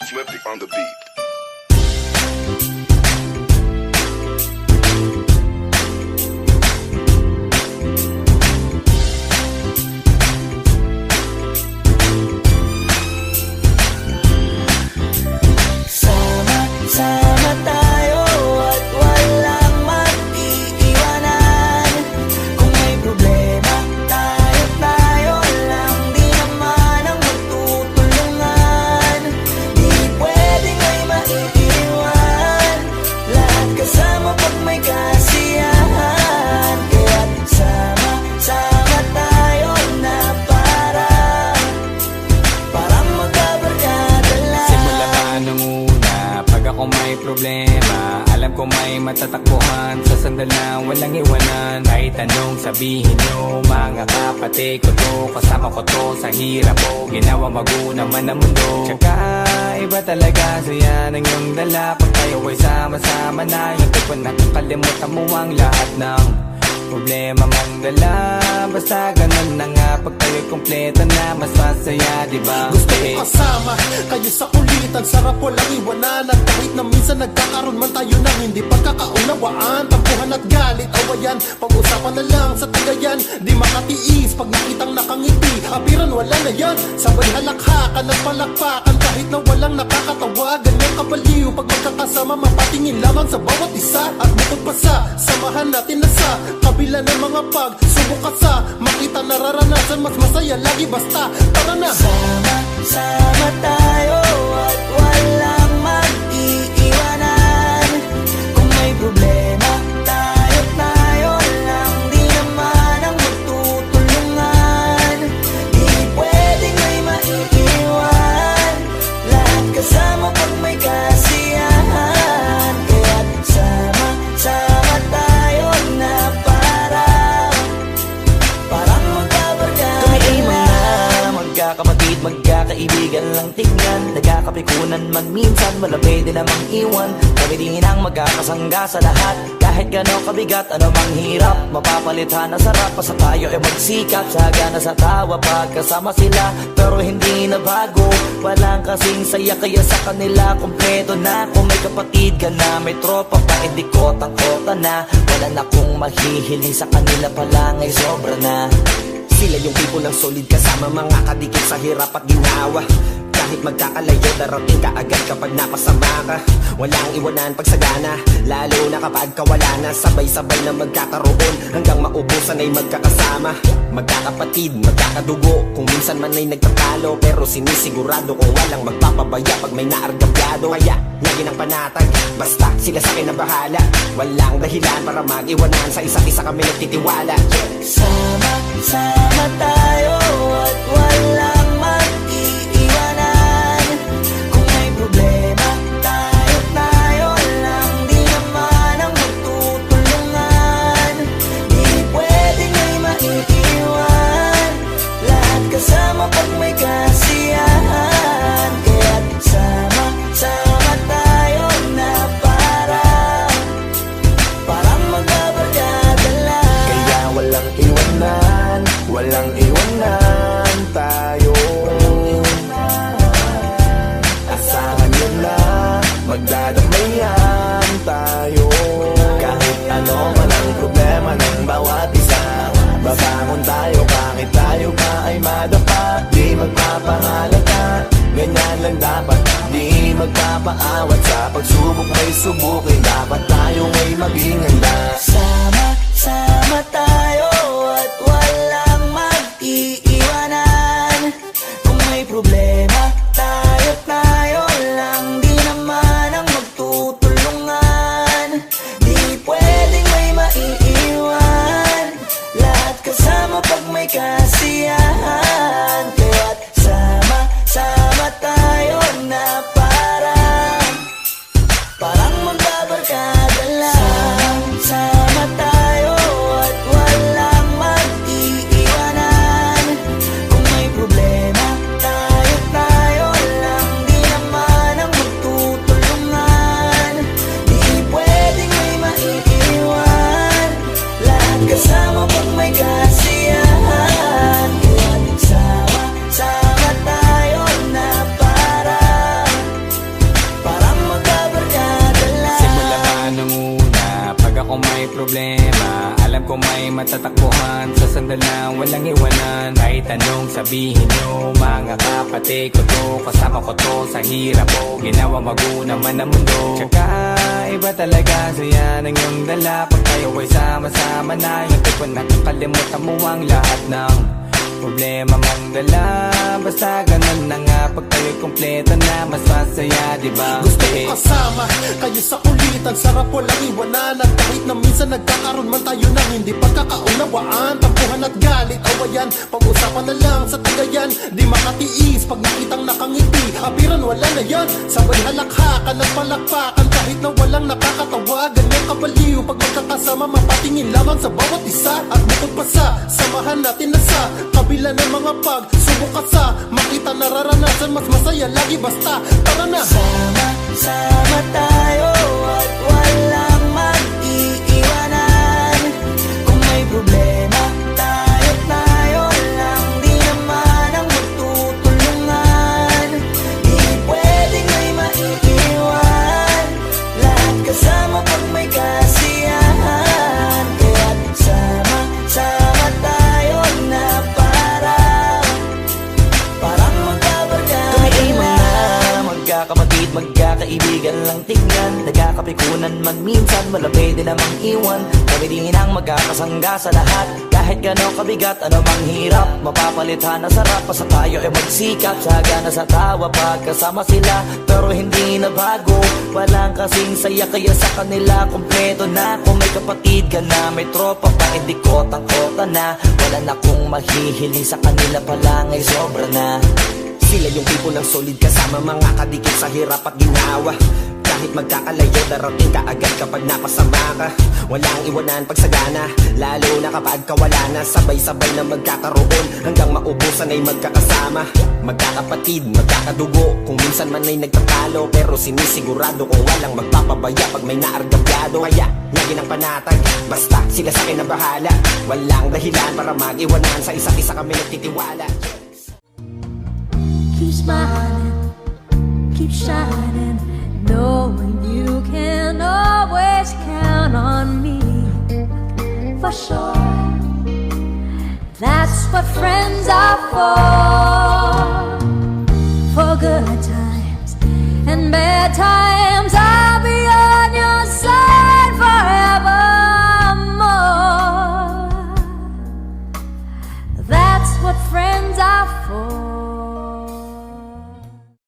Flippy on the beat. Sama tayo at walang mag-iiwanan. Kung may problema, tayo lang. Di naman ang magtutulungan. Di pwedeng may maiiwan. Lahat kasama pag may kasiyahan. Kaya't sama tayo na parang magkabarkada lang. Simula pa nung una, pag ako may problema, alam ko may matatakbuhan. Sa sandal na walang iwanan. Kahit anong sabihin nyo, mga kapatid ko to, kasama ko to sa hirap ko. Ginawa maguna man ang mundo. Tsaka iba talaga saya ng iyong dala. Pag tayo ay sama-sama na, hindi ko nakakalimutan mo ang lahat ng problema mong dala. Basta ganun na nga, pag tayo'y kumpleto na, mas masaya, diba? Gusto ko kasama kayo sa kulitan, sarap walang iwanan. At kahit na minsan nagkakaroon man tayo ng hindi pagkakaunawaan, tampuhan at galit, awayan, pag-usapan na lang sa tagayan. Di makatiis pag nakitang nakangiti, apiran wala na yan. Sabay halakhakan at palakpakan, kahit na walang nakakatawa. Ganyan kabaliw pag magkakasama, mapatingin lamang sa bawat isa. At bukod pa sa samahan natin na sa kabila ng mga pagsubok at sa makita nararanasan, mas masaya lagi basta tara na. Sama tayo at walang mag-iiwanan. Kung may problema, tayo lang. Di naman ang magtutulungan. Di pwedeng may maiiwan. Lahat kasama pag may kasiyahan. Kaya't sama tayo na parang magkabarkada. Kami ay mga magkakapatid, magkakaibigan lang tingnan. Nagkakapikunan man minsan, wala pwede namang iwan. Kami din ang magkakasangga sa lahat. Kahit gano'ng kabigat, ano mang hirap, mapapalitan na sarap. Basta tayo ay magsikap, sagana sa tawa pagkasama sila. Pero hindi na bago, walang kasing saya. Kaya sa kanila, kompleto na. Kung may kapatid ka na, may tropa pa, hindi kotang-kota na. Wala na kong mahihiling sa kanila pa lang ay sobra na. Sila yung tipo ng solid kasama, mga kadikit sa hirap at ginawa. Kahit magkakalayo, darating ka agad kapag napasama ka. Walang iwanan pag sagana, lalo na kapag kawala na. Sabay-sabay na magkakaroon, hanggang maubusan ay magkakasama. Magkakapatid, magkakadugo, kung minsan man ay nagtatalo. Pero sinisigurado kung walang magpapabaya pag may naargabyado. Kaya, lagi ng panatag, basta sila sa akin na bahala. Walang dahilan para mag-iwanan, sa isa't isa kami nagtitiwala. Sama tayo at walang mag-iiwanan. Kung may problema, tayo lang. Di naman ang magtutulungan. Di pwedeng may maiiwan. Lahat kasama pag may kasiyahan. Kaya't sama tayo na parang magkabarkada lang. Kaya walang iwanan, walang iwanan tayo. Asahan nyo na, magdadamayan tayo. Kahit ano man ang problema ng bawat isa, babangon tayo kahit tayo pa ay madapa. Di magpapahalata, ganyan lang dapat. Di magpapaawat sa pagsubok may subukin. Dapat tayo ay maging handa. Sama tayo at walang mag-iiwanan. Kung may problema, tayo lang. Di naman ang magtutulungan. Di pwedeng may maiiwan. Lahat kasama pag may kasiyahan. Kaya't sama tayo na parang magbabarkada lang. Sama tayo ko may matatakbuhan Sa sandal na walang iwanan Kahit anong sabihin nyo Mga kapatid ko to Kasama ko to sa hirap ko Ginawa maguna man ang mundo Tsaka iba talaga saya ng iyong dala Pag tayo ay sama-sama na Yung tipo nakakalimutan mo ang lahat ng problema mong dala Basta ganun na nga Pag tayo'y kompleto na Mas masaya diba? Gusto ko kasama kayo sa kulitan. Sarap walang iwanan. At kahit na minsan nagkakaroon man tayo ng hindi pagkakaunawaan, tampuhan at galit, awayan, pag-usapan na lang sa tagayan. Di makatiis pag nakitang nakangiti, abiran wala na yan. Sabay halakhakan at palakpakan kahit na walang nakakatawa. Ganyan kabaliw pag magkakasama, mapatingin lamang sa bawat isa. At bukod pa sa samahan natin na sa kabila ng mga pagsubok at sa makita nararanasan, mas masaya lagi basta tara na. Sama tayo at walang mag-iiwanan. Kung may problema, tayo lang. Di naman ang magtutulungan. Di pwedeng may maiiwan. Lahat kasama pag may kasiyahan. Kaya't sama tayo na parang magkabarkada. Kami mga magkakapatid, magkakaibigan lang tingnan. Nagkakapikunan man minsan, malapit din namang iwan. Kami din ang magkakasangga sa lahat. Kahit gano'ng kabigat, ano mang hirap, mapapalitan na sarap. Basta tayo ay magsikap, sagana sa tawa pagkasama sila. Pero hindi na bago, walang kasing saya. Kaya sa kanila kompleto na. Kung may kapatid ka na, may tropa pa, hindi kotang-kota na. Wala na kong mahihiling sa kanila pa lang ay sobra na. Sila yung tipo ng solid kasama, mga kadikit sa hirap at ginawa. Kahit magkakalayo, darating ka agad kapag napasama ka. Walang iwanan pag sagana, lalo na kapag kawala na. Sabay-sabay na magkakaroon, hanggang maubusan ay magkakasama. Magkakapatid, magkakadugo, kung minsan man ay nagtatalo. Pero sinisigurado kung walang magpapabaya pag may naargabyado. Kaya, lagi ng panatag, basta sila sa akin na bahala. Walang dahilan para mag-iwanan, sa isa't isa kami nagtitiwala. Keep smiling, keep shining, knowing you can always count on me. For sure, that's what friends are for.